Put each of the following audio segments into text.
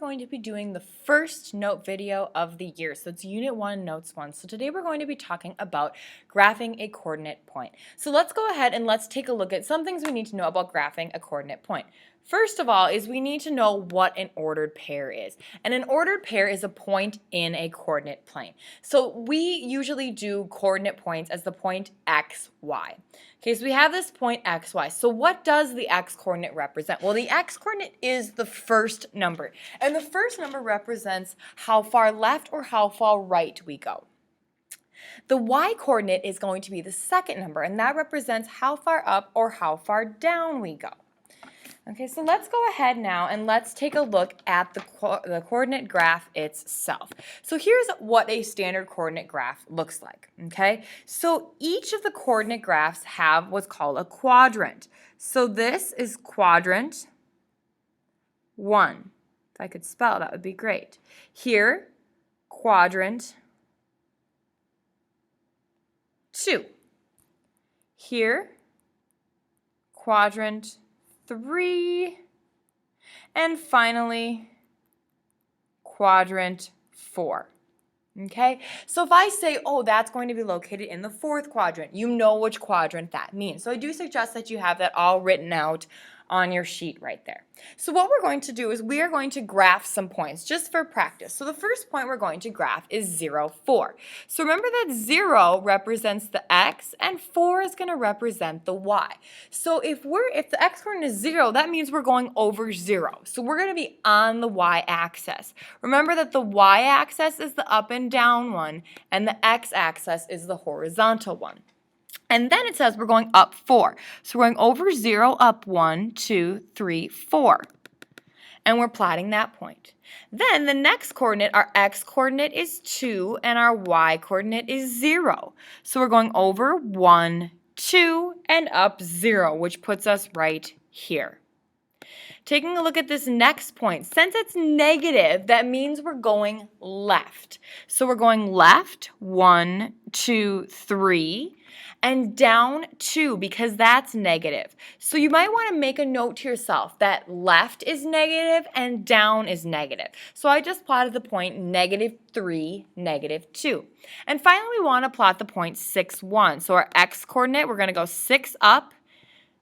going to be doing the first note video of the year. So it's Unit 1, Notes 1. So today we're going to be talking about graphing a coordinate point. So let's go ahead and let's take a look at some things we need to know about graphing a coordinate point. First of all is we need to know what an ordered pair is. And an ordered pair is a point in a coordinate plane. So we usually do coordinate points as the point x, y. Okay, so we have this point x, y. So what does the x coordinate represent? Well, the x coordinate is the first number. And the first number represents how far left or how far right we go. The y coordinate is going to be the second number, and that represents how far up or how far down we go. Okay, so let's go ahead now and let's take a look at the coordinate graph itself. So here's what a standard coordinate graph looks like, okay? So each of the coordinate graphs have what's called a quadrant. So this is quadrant 1. If I could spell, that would be great. Here, quadrant 2. Here, quadrant 3, and finally quadrant 4. Okay, so if I say, oh, that's going to be located in the fourth quadrant, you know which quadrant that means. So I do suggest that you have that all written out on your sheet right there. So what we're going to do is we are going to graph some points just for practice. So the first point we're going to graph is 0, 4. So remember that 0 represents the x and 4 is going to represent the y. So if the x coordinate is 0, that means we're going over 0. So we're going to be on the y-axis. Remember that the y-axis is the up and down one and the x-axis is the horizontal one. And then it says we're going up 4. So we're going over 0, up 1, 2, 3, 4. And we're plotting that point. Then the next coordinate, our x coordinate is 2 and our y coordinate is 0. So we're going over 1, 2, and up 0, which puts us right here. Taking a look at this next point, since it's negative, that means we're going left. So we're going left, 1, 2, 3, and down 2 because that's negative. So you might want to make a note to yourself that left is negative and down is negative. So I just plotted the point -3, -2. And finally, we want to plot the point 6, 1. So our x coordinate, we're going to go 6 up,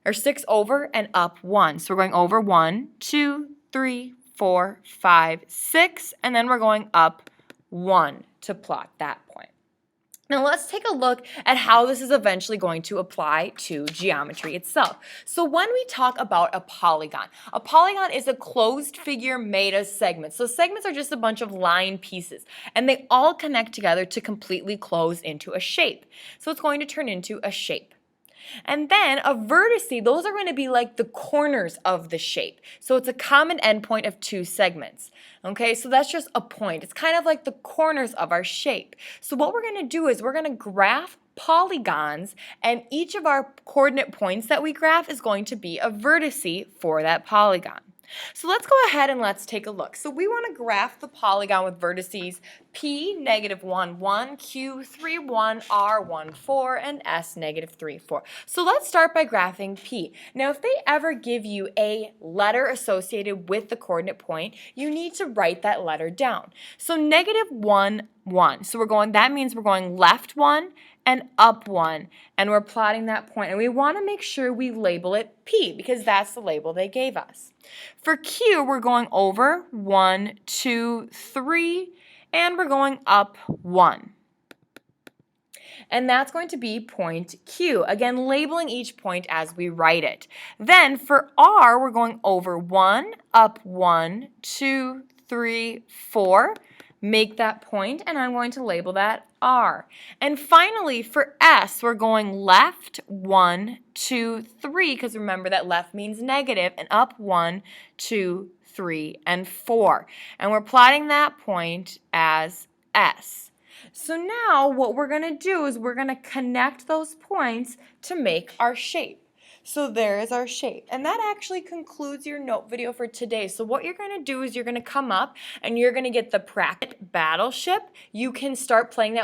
or 6 over and up 1. So we're going over 1, 2, 3, 4, 5, 6, and then we're going up 1 to plot that point. Now let's take a look at how this is eventually going to apply to geometry itself. So when we talk about a polygon is a closed figure made of segments. So segments are just a bunch of line pieces, and they all connect together to completely close into a shape. So it's going to turn into a shape. And then a vertice, those are going to be like the corners of the shape. So it's a common endpoint of two segments. Okay, so that's just a point. It's kind of like the corners of our shape. So what we're going to do is we're going to graph polygons, and each of our coordinate points that we graph is going to be a vertice for that polygon. So let's go ahead and let's take a look. So we want to graph the polygon with vertices P, -1, 1, Q, 3, 1, R, 1, 4, and S, -3, 4. So let's start by graphing P. Now, if they ever give you a letter associated with the coordinate point, you need to write that letter down. So -1, 1. So that means we're going left 1 and up 1, and we're plotting that point. And we want to make sure we label it P because that's the label they gave us. For Q, we're going over 1, 2, 3, and we're going up 1. And that's going to be point Q. Again, labeling each point as we write it. Then for R, we're going over 1, up 1, 2, 3, 4. Make that point, and I'm going to label that R. And finally, for S, we're going left 1, 2, 3, because remember that left means negative, and up 1, 2, 3, and 4. And we're plotting that point as S. So now what we're going to do is we're going to connect those points to make our shape. So there is our shape. And that actually concludes your note video for today. So what you're going to do is you're going to come up and you're going to get the practice battleship. You can start playing that